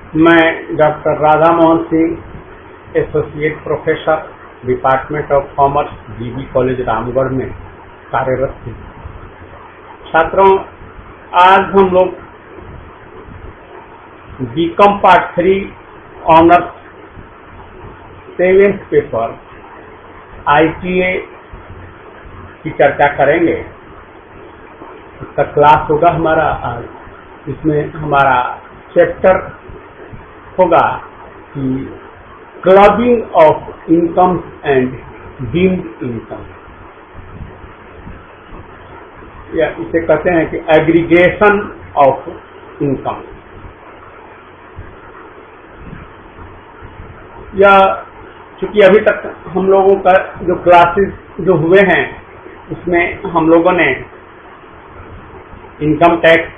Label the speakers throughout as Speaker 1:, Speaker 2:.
Speaker 1: मैं doctor Radha Mohan Singh, associate professor, department of commerce, GB college Ramgarh में कार्यरत हूँ। छात्रों, आज हम लोग BCom part 3 honours 7th paper ITA की चर्चा करेंगे। इसका क्लास होगा हमारा आज। इसमें हमारा चैप्टर होगा कि clubbing of income and deemed income, या इसे कहते हैं कि एग्रीगेशन ऑफ इनकम। या चूंकि अभी तक हम लोगों का जो क्लासेस जो हुए हैं उसमें हम लोगों ने इनकम टैक्स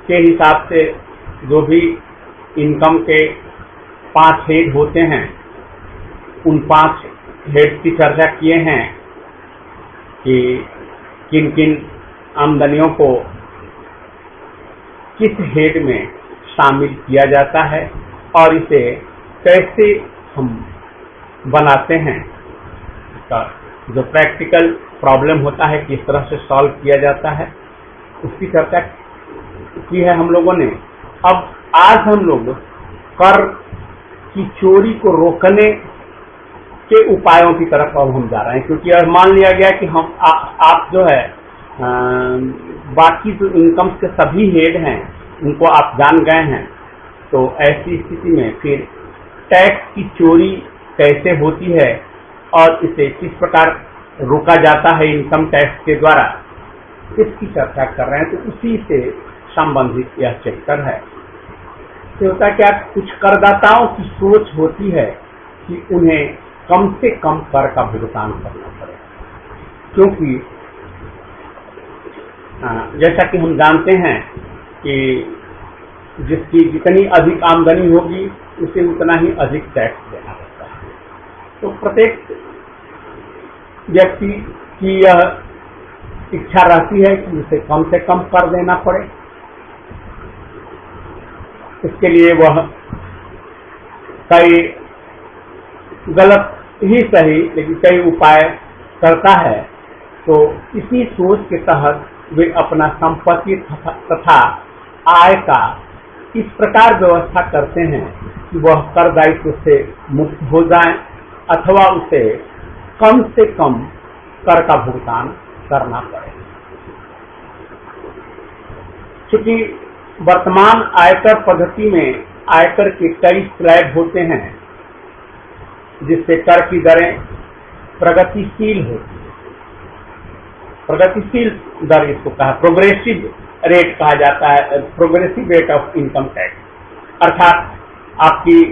Speaker 1: के हिसाब से जो भी इनकम के 5 हेड होते हैं उन 5 हेड की चर्चा किए हैं कि किन किन आमदनियों को किस हेड में शामिल किया जाता है और इसे कैसे हम बनाते हैं। इसका जो प्रैक्टिकल प्रॉब्लम होता है किस तरह से सॉल्व किया जाता है उसकी चर्चा की है हम लोगों ने। अब आज हम लोग कर की चोरी को रोकने के उपायों की तरफ अब हम जा रहे हैं, क्योंकि अब मान लिया गया कि हम आप जो है बाकी जो इनकम के सभी हेड हैं उनको आप जान गए हैं। तो ऐसी स्थिति में फिर टैक्स की चोरी कैसे होती है और इसे किस प्रकार रोका जाता है इनकम टैक्स के द्वारा, इसकी चर्चा कर रहे हैं। तो उसी से संबंधित यह चैप्टर है। तो होता क्या, कुछ करदाताओं की सोच होती है कि उन्हें कम से कम कर का भुगतान करना पड़े, क्योंकि जैसा कि हम जानते हैं कि जिसकी जितनी अधिक आमदनी होगी उसे उतना ही अधिक टैक्स देना होता है। तो प्रत्येक व्यक्ति की यह इच्छा रहती है कि उसे कम से कम कर देना पड़े। इसके लिए वह कई गलत ही सही लेकिन कई उपाय करता है। तो इसी सोच के तहत वे अपना संपत्ति तथा आय का इस प्रकार व्यवस्था करते हैं कि वह कर दायित्व से मुक्त हो जाए अथवा उसे कम से कम कर का भुगतान करना पड़े। क्योंकि वर्तमान आयकर पद्धति में आयकर के कई स्लैब होते हैं जिससे कर की दरें प्रगतिशील होती है। प्रगतिशील दर इसको कहा प्रोग्रेसिव रेट कहा जाता है, progressive rate of income tax. अर्थात आपकी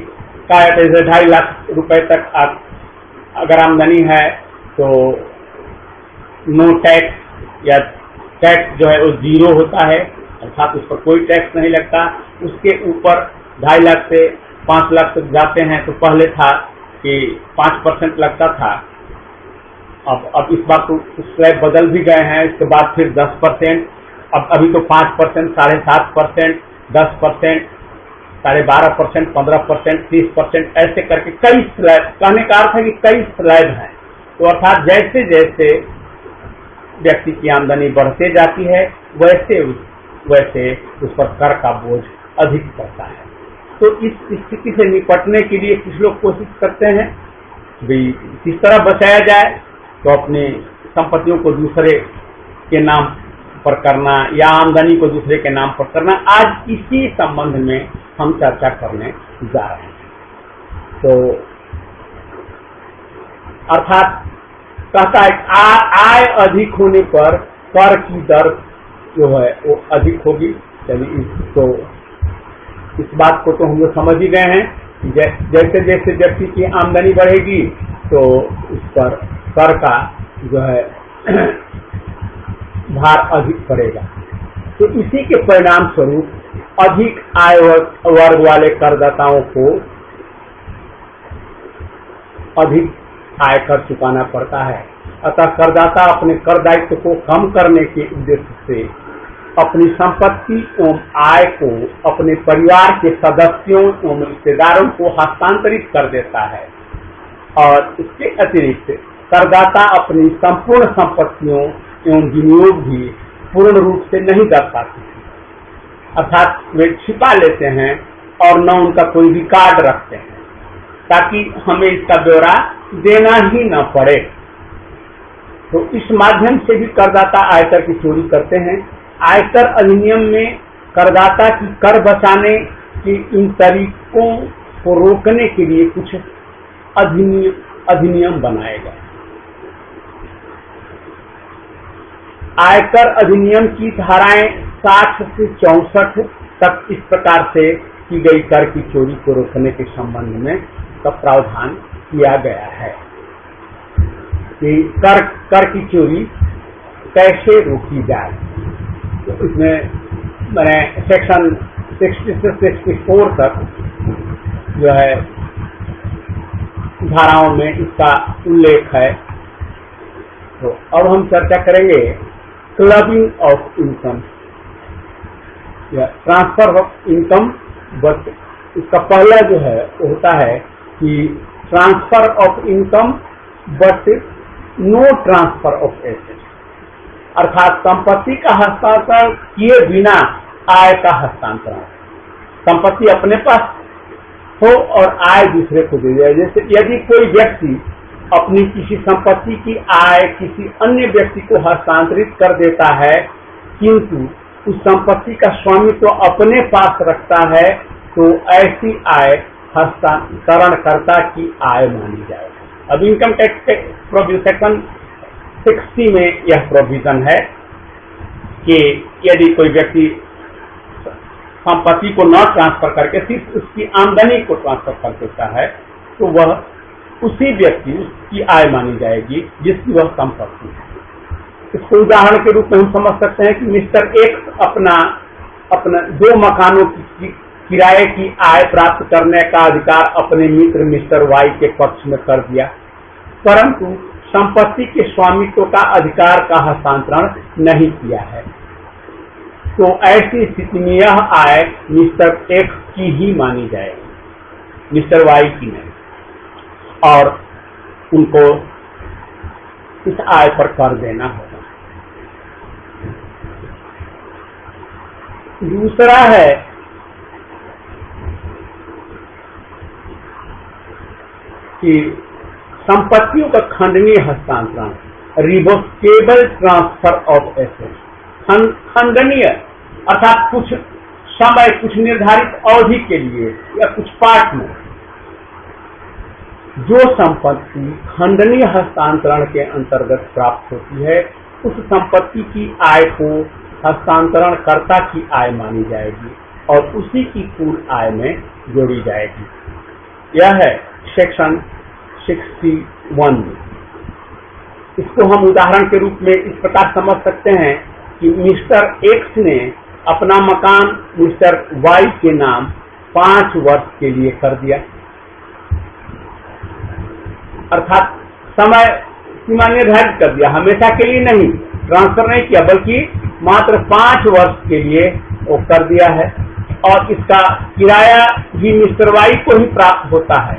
Speaker 1: का 2.5 लाख रुपए तक आप अगर आमदनी है तो नो टैक्स या टैक्स जो है वो 0 होता है, अर्थात उस पर कोई टैक्स नहीं लगता। उसके ऊपर 2.5 लाख से 5 लाख तक जाते हैं तो पहले था कि 5% लगता था। अब इस बार तो स्लैब बदल भी गए हैं। इसके बाद फिर 10%, अब अभी तो 5%, 7.5%, 10%, 12.5%, 15%, 30%, ऐसे करके कई स्लैब, कहने का अर्थ है कि कई स्लैब हैं। तो अर्थात जैसे जैसे व्यक्ति की आमदनी बढ़ते जाती है वैसे वैसे उस पर कर का बोझ अधिक पड़ता है। तो इस स्थिति से निपटने के लिए कुछ लोग कोशिश करते हैं भी किस तरह बचाया जाए, तो अपनी संपत्तियों को दूसरे के नाम पर करना या आमदनी को दूसरे के नाम पर करना। आज इसी संबंध में हम चर्चा करने जा रहे हैं। तो अर्थात कहता है आय अधिक होने पर कर की दर जो है वो अधिक होगी। चलिए तो इस बात को तो हम लोग समझ ही गए हैं। जैसे जैसे व्यक्ति की आमदनी बढ़ेगी तो उस पर कर का जो है भार अधिक पड़ेगा। तो इसी के परिणाम स्वरूप अधिक आय वर्ग वाले करदाताओं को अधिक आयकर चुकाना पड़ता है। अतः करदाता अपने कर दायित्व को कम करने के उद्देश्य से अपनी संपत्ति एवं आय को अपने परिवार के सदस्यों एवं रिश्तेदारों को हस्तांतरित कर देता है और इसके अतिरिक्त करदाता अपनी संपूर्ण संपत्तियों एवं विनियोग भी पूर्ण रूप से नहीं दर्शाते हैं, अर्थात वे छिपा लेते हैं और न उनका कोई रिकॉर्ड रखते हैं ताकि हमें इसका ब्यौरा देना ही न पड़े। तो इस माध्यम से भी करदाता आयकर की चोरी करते हैं। आयकर अधिनियम में करदाता की कर बचाने के इन तरीकों को रोकने के लिए कुछ अधिनियम बनाए गए। आयकर अधिनियम की धाराएं 60 से 64 तक इस प्रकार से की गई कर की चोरी को रोकने के संबंध में का प्रावधान किया गया है कि कर की चोरी कैसे रोकी जाए। तो इसमें मैंने सेक्शन 60 से 64 तक जो है धाराओं में इसका उल्लेख है। तो अब हम चर्चा करेंगे क्लबिंग ऑफ इनकम या ट्रांसफर ऑफ इनकम। बट इसका पहला जो है वो होता है कि transfer of income but no transfer of asset, अर्थात संपत्ति का हस्तांतरण किए बिना आय का हस्तांतरण। संपत्ति अपने पास हो और आय दूसरे को दे दिया। जैसे यदि कोई व्यक्ति अपनी किसी संपत्ति की आय किसी अन्य व्यक्ति को हस्तांतरित कर देता है किंतु उस संपत्ति का स्वामित्व अपने पास रखता है तो ऐसी आय हस्तांतरणकर्ता की आय मानी जाएगी। अब इनकम टैक्स के सेक्शन 60 में यह प्रोविजन है कि यदि कोई व्यक्ति संपत्ति को न ट्रांसफर करके सिर्फ उसकी आमदनी को ट्रांसफर कर देता है तो वह उसी व्यक्ति की आय मानी जाएगी जिसकी वह संपत्ति है। इसको उदाहरण के रूप में हम समझ सकते हैं कि मिस्टर एक्स अपना 2 मकानों की किराए की आय प्राप्त करने का अधिकार अपने मित्र मिस्टर वाई के पक्ष में कर दिया, परंतु संपत्ति के स्वामित्व का अधिकार का हस्तांतरण नहीं किया है। तो ऐसी स्थिति में यह आय मिस्टर एक्स की ही मानी जाएगी, मिस्टर वाई की नहीं, और उनको इस आय पर कर देना होगा। दूसरा है कि संपत्तियों का खंडनीय हस्तांतरण, रिवोकेबल ट्रांसफर ऑफ एसेट। खंडनीय अर्थात कुछ समय, कुछ निर्धारित अवधि के लिए या कुछ पार्ट में जो संपत्ति खंडनीय हस्तांतरण के अंतर्गत प्राप्त होती है उस संपत्ति की आय को हस्तांतरणकर्ता की आय मानी जाएगी और उसी की कुल आय में जोड़ी जाएगी। यह है सेक्शन 61। इसको हम उदाहरण के रूप में इस प्रकार समझ सकते हैं कि मिस्टर एक्स ने अपना मकान मिस्टर वाई के नाम 5 वर्ष के लिए कर दिया, अर्थात समय सीमा निर्धारित कर दिया, हमेशा के लिए नहीं, ट्रांसफर नहीं किया बल्कि मात्र 5 वर्ष के लिए वो कर दिया है और इसका किराया भी मिस्टर वाई को ही प्राप्त होता है।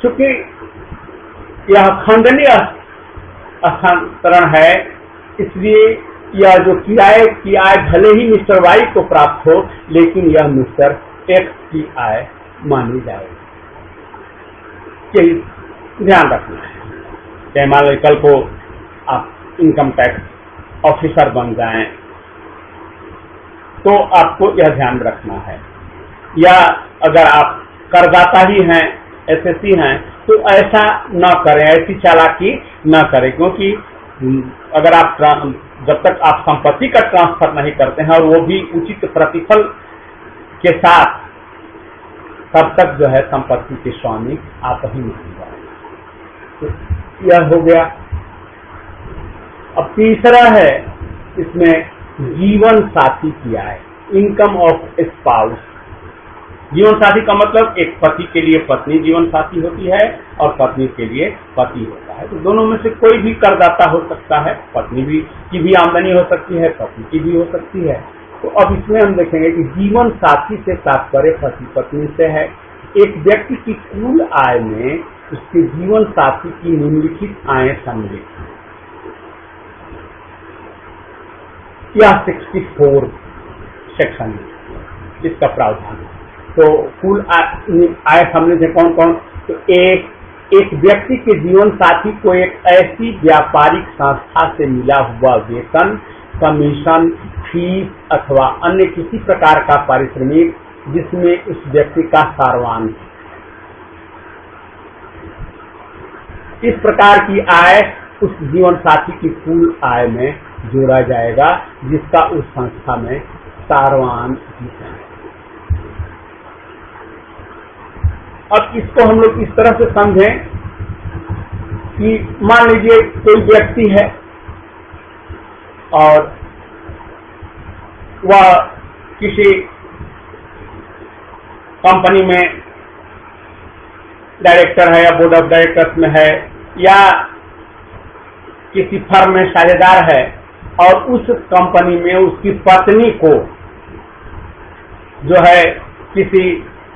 Speaker 1: चूंकि यह खंडनीय हस्तांतरण है इसलिए यह जो किराए की आय भले ही मिस्टर वाई को प्राप्त हो लेकिन यह मिस्टर एक्स की आय मानी जाएगी। यही ध्यान रखना है। मान लो कल को आप इनकम टैक्स ऑफिसर बन जाएं तो आपको यह ध्यान रखना है, या अगर आप करदाता ही हैं, एसएससी हैं, तो ऐसा न करें, ऐसी चालाकी न करें, क्योंकि अगर आप जब तक आप संपत्ति का ट्रांसफर नहीं करते हैं और वो भी उचित प्रतिफल के साथ, तब तक जो है संपत्ति के स्वामी आप ही नहीं जाएंगे। तो यह हो गया। अब तीसरा है इसमें जीवन साथी की आय, इनकम ऑफ स्पाउस। जीवन साथी का मतलब एक पति के लिए पत्नी जीवन साथी होती है और पत्नी के लिए पति होता है। तो दोनों में से कोई भी करदाता हो सकता है, पत्नी भी की भी आमदनी हो सकती है, पति की भी हो सकती है। तो अब इसमें हम देखेंगे कि जीवन साथी से तात्पर्य पति पत्नी से है। एक व्यक्ति की कुल आय में उसके जीवन साथी की निम्नलिखित आय सम्मिलित है। यह 64 सेक्शन इसका प्रावधान है। तो कुल आय सम्मिलित है कौन कौन? तो एक व्यक्ति के जीवन साथी को एक ऐसी व्यापारिक संस्था से मिला हुआ वेतन, कमीशन, फीस अथवा अन्य किसी प्रकार का पारिश्रमिक जिसमें उस व्यक्ति का सारवान है। इस प्रकार की आय उस जीवन साथी की कुल आय में जोड़ा जाएगा जिसका उस संस्था में सारवान है। अब इसको हम लोग इस तरह से समझें कि मान लीजिए कोई व्यक्ति है और वह किसी कंपनी में डायरेक्टर है या बोर्ड ऑफ डायरेक्टर्स में है या किसी फर्म में साझेदार है और उस कंपनी में उसकी पत्नी को जो है किसी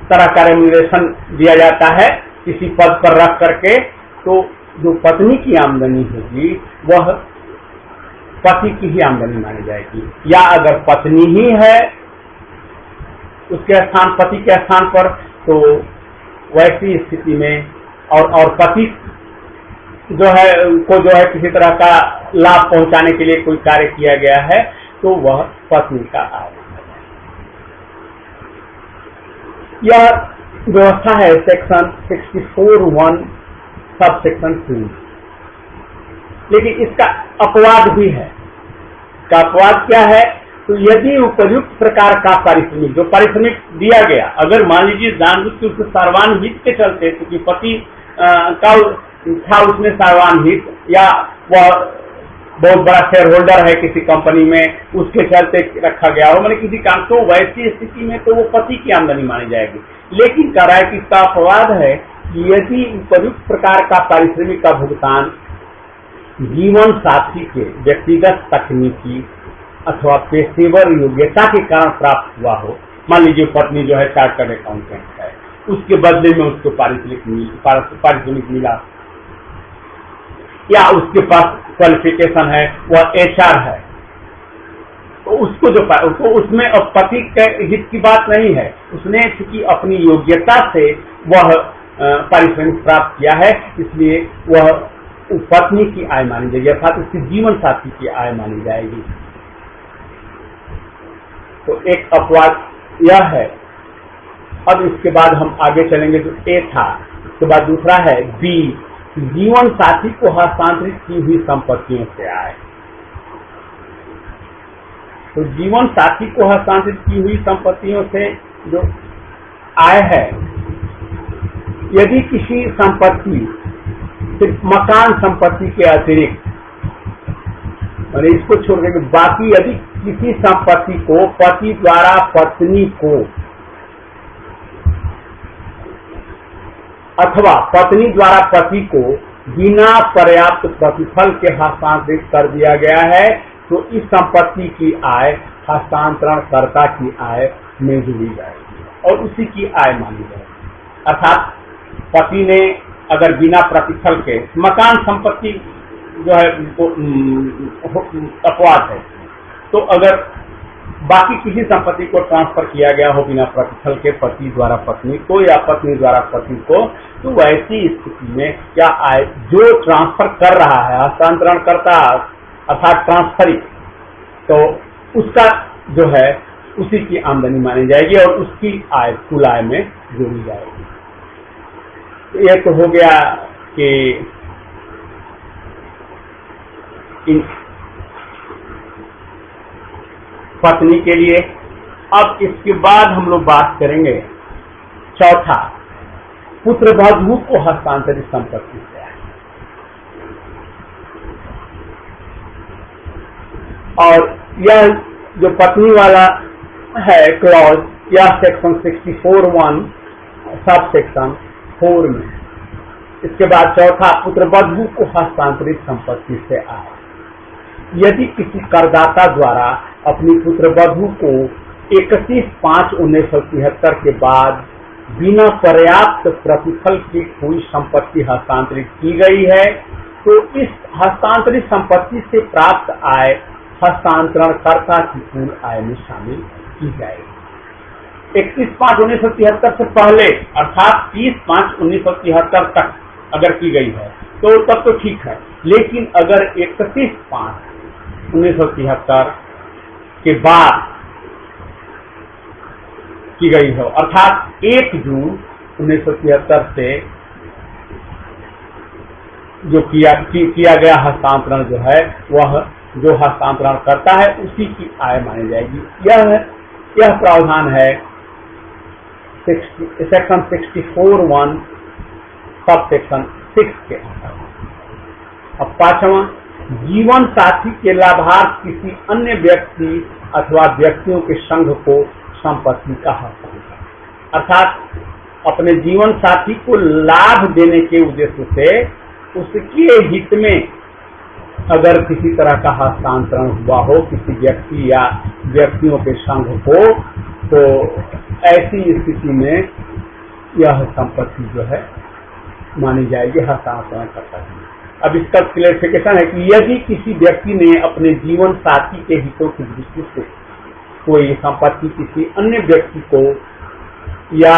Speaker 1: तरह का रेम्यूनरेशन दिया जाता है किसी पद पर रख करके। तो जो पत्नी की आमदनी होगी वह पति की ही आमदनी मानी जाएगी, या अगर पत्नी ही है उसके स्थान पति के स्थान पर तो वैसी स्थिति में और पति जो है किसी तरह का लाभ पहुंचाने के लिए कोई कार्य किया गया है तो वह पत्नी का आय। यह व्यवस्था है सेक्शन 64(1) सब सेक्शन 2। लेकिन इसका अपवाद भी है। इसका अपवाद क्या है? तो यदि उपयुक्त प्रकार का पारिश्रमिक जो पारिश्रमिक दिया गया, अगर मान लीजिए जानबूझ के उसके सारवान हित के चलते क्योंकि पति का था उसमें सारवान हित या वह बहुत बड़ा शेयर होल्डर है किसी कंपनी में उसके चलते रखा गया हो मैंने किसी काम, तो वैसी स्थिति में तो वो पति की आमदनी मानी जाएगी। लेकिन कह रहा है कि इसका अपवाद है कि यदि उपयुक्त प्रकार का पारिश्रमिक का भुगतान जीवन साथी के व्यक्तिगत तकनीकी अथवा पेशेवर योग्यता के कारण प्राप्त हुआ हो, मान लीजिए पत्नी जो है चार्टर्ड अकाउंटेंट है, उसके बदले में उसको पारिश्रमिक मिला, या उसके पास क्वालिफिकेशन है वह HR है, तो उसको जो उसमें अब पति के हित की बात नहीं है, उसने चूंकि अपनी योग्यता से वह पारिश्रमिक प्राप्त किया है इसलिए वह पत्नी की आय मानी जाएगी अर्थात उसके जीवन साथी की आय मानी जाएगी। तो एक अपवाद यह है। अब इसके बाद हम आगे चलेंगे तो A था, उसके बाद दूसरा है B, जीवन साथी को हस्तांतरित की हुई संपत्तियों से आय। तो जीवन साथी को हस्तांतरित की हुई संपत्तियों से जो आय है, यदि किसी संपत्ति सिर्फ मकान संपत्ति के अतिरिक्त और इसको छोड़ के बाकी यदि किसी संपत्ति को पति द्वारा पत्नी को अथवा पत्नी द्वारा पति को बिना पर्याप्त प्रतिफल के हस्तांतरित कर दिया गया है तो इस संपत्ति की आय हस्तांतरणकर्ता की आय में जुड़ी जाएगी और उसी की आय मानी जाएगी। अर्थात पति ने अगर बिना प्रतिफल के मकान संपत्ति जो है अपवाद है, तो अगर बाकी किसी संपत्ति को ट्रांसफर किया गया हो बिना प्रतिफल के पति द्वारा पत्नी को या पत्नी द्वारा पति को, तो वैसी स्थिति में क्या आय जो ट्रांसफर कर रहा है हस्तांतरण करता अर्थात ट्रांसफरी, तो उसका जो है उसी की आमदनी मानी जाएगी और उसकी आय कुल आय में जोड़ी जाएगी। तो यह तो हो गया कि इन पत्नी के लिए। अब इसके बाद हम लोग बात करेंगे चौथा, पुत्र वधू को हस्तांतरित संपत्ति से आय। और यह जो पत्नी वाला है क्लॉज, यह सेक्शन 64(1) सब सेक्शन 4 में। इसके बाद चौथा, पुत्रवधू को हस्तांतरित संपत्ति से आय। यदि किसी करदाता द्वारा अपनी पुत्रवधू को 31/5/1973 के बाद बिना पर्याप्त प्रतिफल की कोई संपत्ति हस्तांतरित की गई है, तो इस हस्तांतरित संपत्ति से प्राप्त आय हस्तांतरणकर्ता की कुल आय में शामिल की जाएगी। 31/5/1973 से पहले अर्थात 30/5/1973 तक अगर की गई है तो तब तो ठीक है, लेकिन अगर 31/5/1973 के बाद की गई हो अर्थात 1 जून 1973 से जो किया गया हस्तांतरण जो है वह जो हस्तांतरण करता है उसी की आय मानी जाएगी। यह प्रावधान है सेक्शन 64(1) सब सेक्शन 6 के अंतर्गत। अब पांचवा, जीवन साथी के लाभार्थ किसी अन्य व्यक्ति अथवा व्यक्तियों के संघ को संपत्ति का हस्तांतरण, अर्थात अपने जीवन साथी को लाभ देने के उद्देश्य से उसके हित में अगर किसी तरह का हस्तांतरण हुआ हो किसी व्यक्ति या व्यक्तियों के संघ को, तो ऐसी स्थिति में यह संपत्ति जो है मानी जाएगी हस्तांतरण करता है। अब इसका क्लैरिफिकेशन है कि यदि किसी व्यक्ति ने अपने जीवन साथी के हितों की दृष्टि से कोई संपत्ति किसी अन्य व्यक्ति को या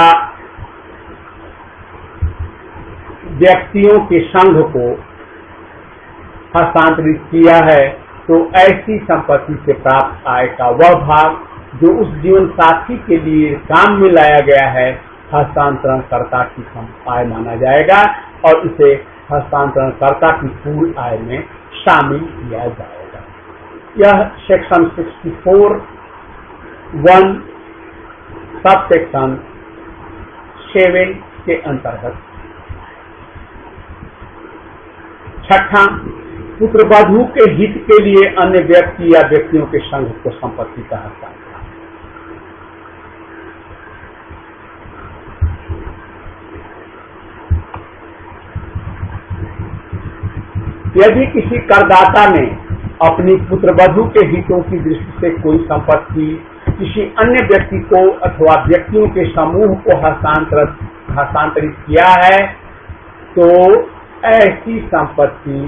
Speaker 1: व्यक्तियों के संघ को हस्तांतरित किया है, तो ऐसी संपत्ति से प्राप्त आय का वह भाग जो उस जीवन साथी के लिए काम में लाया गया है हस्तांतरणकर्ता की आय माना जाएगा और इसे हस्तांतरणकर्ता की कुल आय में शामिल किया जाएगा। यह सेक्शन 64(1) सब सेक्शन 7 के अंतर्गत। छठा, पुत्रवधू के हित के लिए अन्य व्यक्ति या व्यक्तियों के संघ को संपत्ति का हस्तांतरण। यदि किसी करदाता ने अपनी पुत्रवधू के हितों की दृष्टि से कोई संपत्ति किसी अन्य व्यक्ति को अथवा व्यक्तियों के समूह को हस्तांतरित किया है, तो ऐसी संपत्ति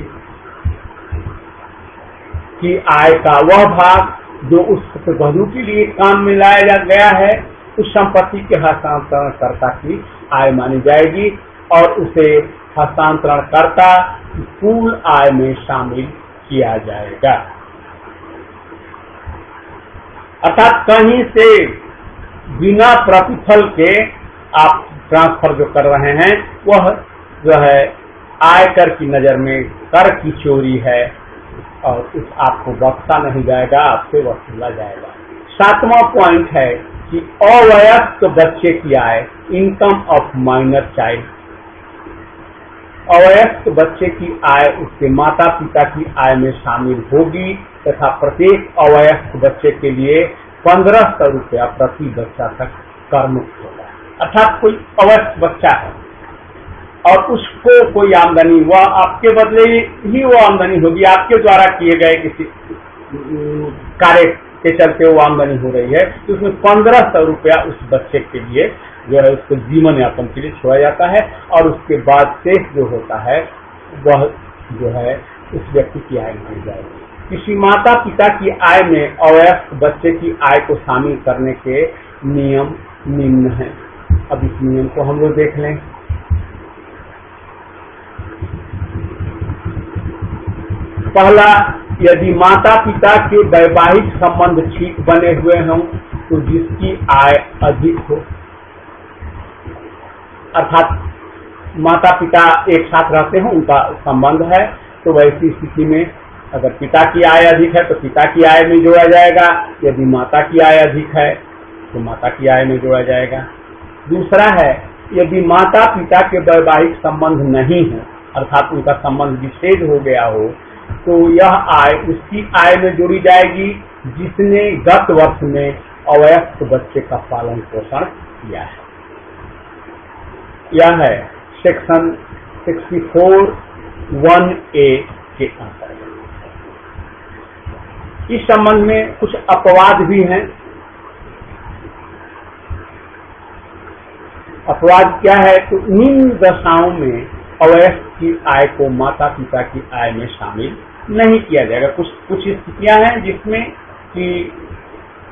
Speaker 1: की आय का वह भाग जो उस पुत्रवधू के लिए काम में लाया गया है उस संपत्ति के हस्तांतरणकर्ता की आय मानी जाएगी और उसे हस्तांतरणकर्ता की कुल आय में शामिल किया जाएगा। अर्थात कहीं से बिना प्रतिफल के आप ट्रांसफर जो कर रहे हैं वह जो है आयकर की नजर में कर की चोरी है और उस आपको बख्शा नहीं जाएगा, आपसे वसूला जाएगा। 7वां पॉइंट है कि अवयस्क बच्चे की आय, इनकम ऑफ माइनर चाइल्ड। अवयस्क बच्चे की आय उसके माता पिता की आय में शामिल होगी तथा प्रत्येक अवयस्क बच्चे के लिए 1500 रुपया प्रति बच्चा तक कर मुक्त होगा। अर्थात कोई अवयस्क बच्चा है और उसको कोई आमदनी, वह आपके बदले ही वो आमदनी होगी, आपके द्वारा किए गए किसी कार्य के चलते वो आमदनी हो रही है, तो उसमें 1500 रुपया उस बच्चे के लिए जो है उसको जीवन यापन के लिए छोड़ा जाता है और उसके बाद शेष जो होता है वह जो है उस व्यक्ति की आय मानी जाएगी। किसी माता पिता की आय में अवयस्क बच्चे की आय को शामिल करने के नियम निम्न हैं। अब इस नियम को हम लोग देख लें। पहला, यदि माता पिता के वैवाहिक संबंध ठीक बने हुए हों तो जिसकी आय अधिक हो, अर्थात माता पिता एक साथ रहते हैं, उनका संबंध है, तो वैसी स्थिति में अगर पिता की आय अधिक है तो पिता की आय में जोड़ा जाएगा, यदि माता की आय अधिक है तो माता की आय में जोड़ा जाएगा। दूसरा है, यदि माता पिता के वैवाहिक संबंध नहीं है, अर्थात उनका संबंध विच्छेद हो गया हो, तो यह आय उसकी आय में जोड़ी जाएगी जिसने गत वर्ष में अवयस्क बच्चे का पालन पोषण किया है। यह है सेक्शन 64(1)(a) के अंतर्गत। इस संबंध में कुछ अपवाद भी हैं। अपवाद क्या है? तो निम्न दशाओं में अवयस्क की आय को माता पिता की आय में शामिल नहीं किया जाएगा। कुछ स्थितियां हैं जिसमें कि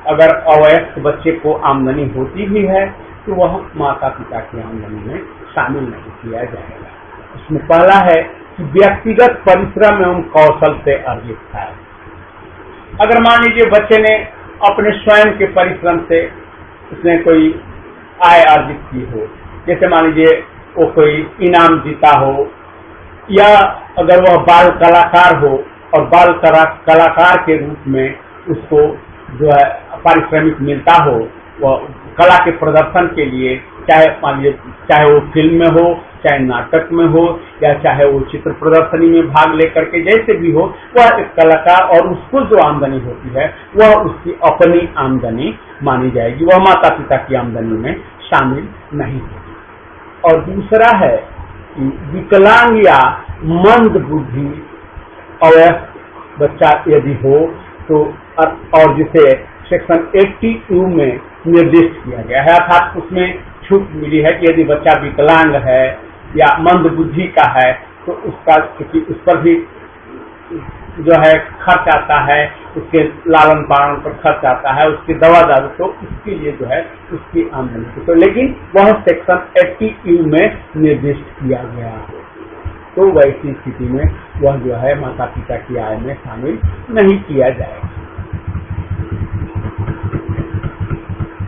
Speaker 1: अगर अवयस्क बच्चे को आमदनी होती भी है तो वह माता पिता की आमदनी में शामिल नहीं किया जाएगा। उसमें पहला है कि व्यक्तिगत परिश्रम एवं कौशल से अर्जित है। अगर मान लीजिए बच्चे ने अपने स्वयं के परिश्रम से उसने कोई आय अर्जित की हो, जैसे मान लीजिए वो कोई इनाम जीता हो, या अगर वह बाल कलाकार हो और बाल कलाकार के रूप में उसको जो है पारिश्रमिक मिलता हो, वह कला के प्रदर्शन के लिए, चाहे मान लीजिए चाहे वो फिल्म में हो, चाहे नाटक में हो, या चाहे वो चित्र प्रदर्शनी में भाग लेकर के जैसे भी हो, वह एक कलाकार और उसको जो आमदनी होती है वह उसकी अपनी आमदनी मानी जाएगी, वह माता पिता की आमदनी में शामिल नहीं होगी। और दूसरा है विकलांग या मंद बुद्धि अवयस्क बच्चा यदि हो तो, और जिसे सेक्शन 82 में निर्दिष्ट किया गया है, अर्थात उसमें छूट मिली है कि यदि बच्चा विकलांग है या मंद बुद्धि का है तो उसका, क्योंकि उस पर भी जो है खर्च आता है, उसके लालन पालन पर खर्च आता है, उसकी दवा दारू, तो उसके लिए जो है उसकी आमदनी तो, लेकिन वह सेक्शन 80 में निर्दिष्ट किया गया है। तो वैसी स्थिति में वह जो है माता पिता की आय में शामिल नहीं किया जाएगा।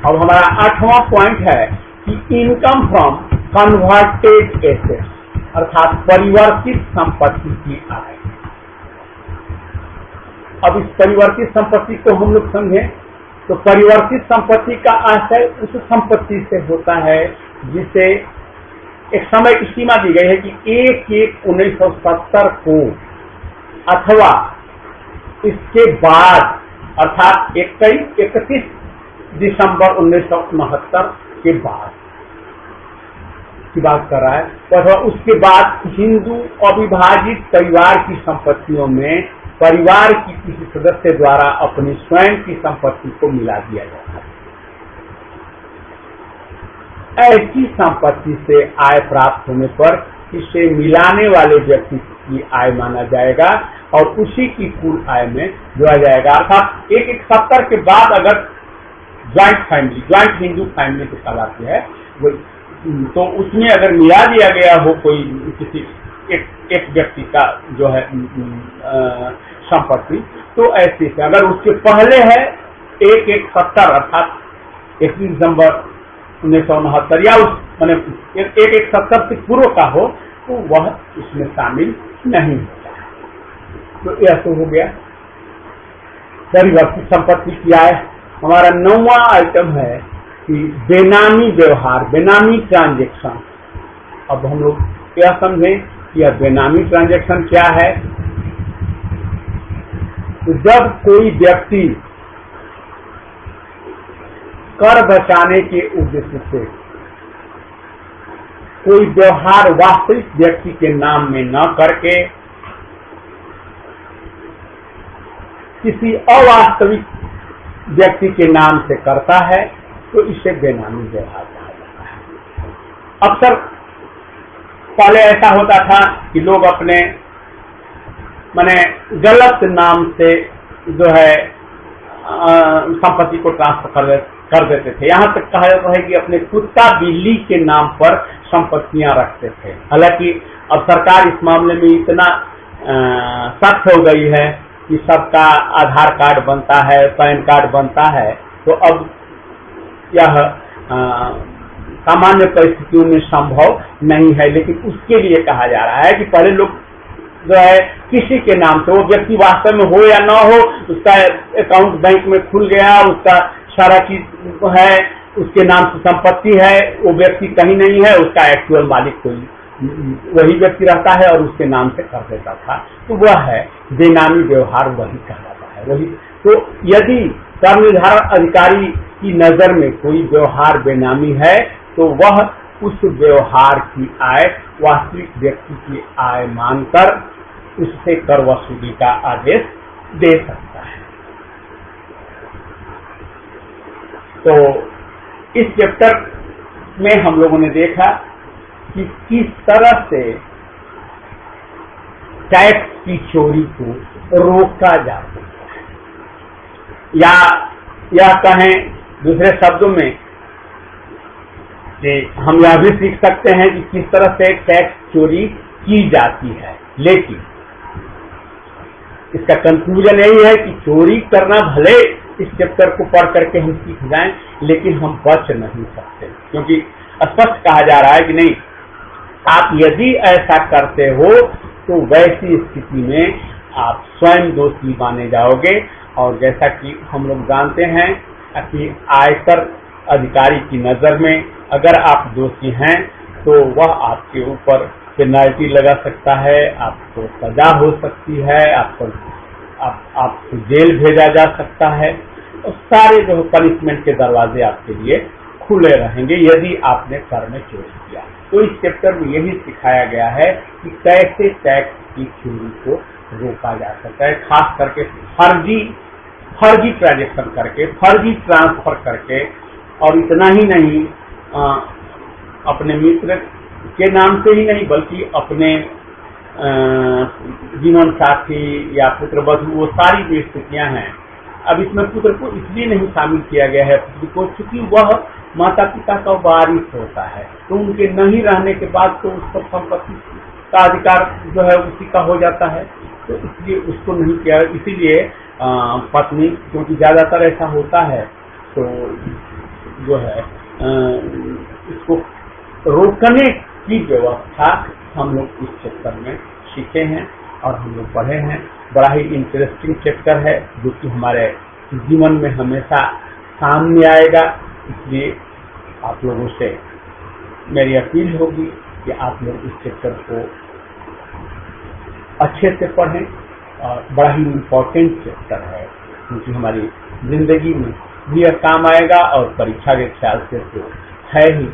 Speaker 1: अब हमारा 8वां पॉइंट है कि इनकम फ्रॉम कन्वर्टेड एसेट्स, अर्थात परिवर्तित संपत्ति की आय। अब इस परिवर्तित संपत्ति को हम लोग समझें तो परिवर्तित संपत्ति का आशय उस संपत्ति से होता है जिसे एक समय की सीमा दी गई है कि 1/1/1970 को अथवा इसके बाद, अर्थात 31 दिसंबर 1969 के बाद की बात कर रहा है, अथवा उसके बाद हिंदू अविभाजित परिवार की संपत्तियों में परिवार की किसी सदस्य द्वारा अपनी स्वयं की संपत्ति को मिला दिया जाता है। ऐसी संपत्ति से आय प्राप्त होने पर इसे मिलाने वाले व्यक्ति की आय माना जाएगा और उसी की कुल आय में जोड़ा जाएगा। अर्थात 1/1/70 के बाद अगर joint family, joint Hindu family को कहलाती है, तो उसमें अगर मिला दिया गया हो कोई किसी एक व्यक्ति का जो है संपत्ति, तो ऐसे से अगर उसके पहले है 1/1/70 अर्थात 31 दिसंबर 1969 या उस मैंने 1/1/70 से पूर्व का हो तो वह इसमें शामिल नहीं होता है। तो यह तो हो गया परिवर्तित संपत्ति की आय। हमारा 9वां आइटम है कि बेनामी व्यवहार, बेनामी ट्रांजैक्शन। अब हम लोग यह समझें कि यह बेनामी ट्रांजैक्शन क्या है। तो जब कोई व्यक्ति कर बचाने के उद्देश्य से कोई व्यवहार वास्तविक व्यक्ति के नाम में न करके किसी अवास्तविक व्यक्ति के नाम से करता है तो इसे बेनामी व्यवहार कहा जाता है। अक्सर पहले ऐसा होता था कि लोग अपने माने गलत नाम से जो है संपत्ति को ट्रांसफर कर देते थे। यहाँ तक कहा जाता है कि अपने कुत्ता बिल्ली के नाम पर संपत्तियां रखते थे। हालांकि अब सरकार इस मामले में इतना सख्त हो गई है कि सबका आधार कार्ड बनता है, पैन कार्ड बनता है, तो अब यह सामान्य परिस्थितियों में संभव नहीं है। लेकिन उसके लिए कहा जा रहा है कि पहले लोग जो है किसी के नाम से, वो व्यक्ति वास्तव में हो या ना हो, उसका अकाउंट बैंक में खुल गया, उसका सारा चीज है, उसके नाम से संपत्ति है, वो व्यक्ति कहीं नहीं है, उसका एक्चुअल मालिक कोई वही व्यक्ति रहता है और उसके नाम से कर देता था। तो वह है बेनामी व्यवहार, वही कहलाता है। वही तो यदि कर निर्धारण अधिकारी की नजर में कोई व्यवहार बेनामी है तो वह उस व्यवहार की आय वास्तविक व्यक्ति की आय मानकर उससे कर वसूली का आदेश दे सकता है। तो इस चैप्टर में हम लोगों ने देखा कि किस तरह से टैक्स की चोरी को रोका जा सकता है, या कहें दूसरे शब्दों में कि हम यह भी सीख सकते हैं कि किस तरह से टैक्स चोरी की जाती है। लेकिन इसका कंक्लूजन यही है कि चोरी करना भले इस चैप्टर को पढ़ करके हम सीख जाएं, लेकिन हम बच नहीं सकते, क्योंकि स्पष्ट कहा जा रहा है कि नहीं, आप यदि ऐसा करते हो तो वैसी स्थिति में आप स्वयं दोषी माने जाओगे। और जैसा कि हम लोग जानते हैं कि आयकर अधिकारी की नजर में अगर आप दोषी हैं तो वह आपके ऊपर पेनल्टी लगा सकता है, आपको सजा हो सकती है, आपको जेल भेजा जा सकता है, और सारे जो पनिशमेंट के दरवाजे आपके लिए खुले रहेंगे यदि आपने कर में चोरी किया। तो इस चैप्टर में यही सिखाया गया है कि कैसे टैक्स की चोरी को रोका जा सकता है, खास करके फर्जी ट्रांजेक्शन करके, फर्जी ट्रांसफर करके, और इतना ही नहीं अपने मित्र के नाम से ही नहीं बल्कि अपने जीवन साथी या पुत्र वधू, वो सारी जो स्थितियां हैं। अब इसमें पुत्र को इसलिए नहीं शामिल किया गया है पुत्र को, क्योंकि वह माता पिता का वारिस होता है, तो उनके नहीं रहने के बाद तो उस पर संपत्ति का अधिकार जो है उसी का हो जाता है, तो इसलिए उसको नहीं किया। इसीलिए पत्नी, क्योंकि ज्यादातर ऐसा होता है, तो जो है इसको रोकने की व्यवस्था हम लोग इस चैप्टर में सीखे हैं और हम लोग पढ़े हैं। बड़ा ही इंटरेस्टिंग चैप्टर है जो कि हमारे जीवन में हमेशा सामने आएगा। इसलिए आप लोगों से मेरी अपील होगी कि आप लोग इस चैप्टर को अच्छे से पढ़ें, और बड़ा ही इम्पोर्टेंट चैप्टर है क्योंकि हमारी जिंदगी में भी यह काम आएगा और परीक्षा के ख्याल से तो है ही।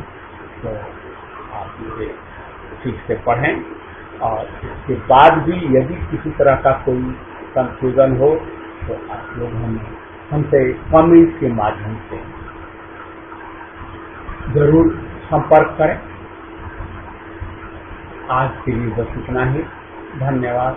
Speaker 1: तो आप इसे ठीक से पढ़ें, और इसके बाद भी यदि किसी तरह का कोई कंफ्यूजन हो तो आप लोग हमसे कमेंट के माध्यम से जरूर संपर्क करें। आज के लिए बस इतना ही। धन्यवाद।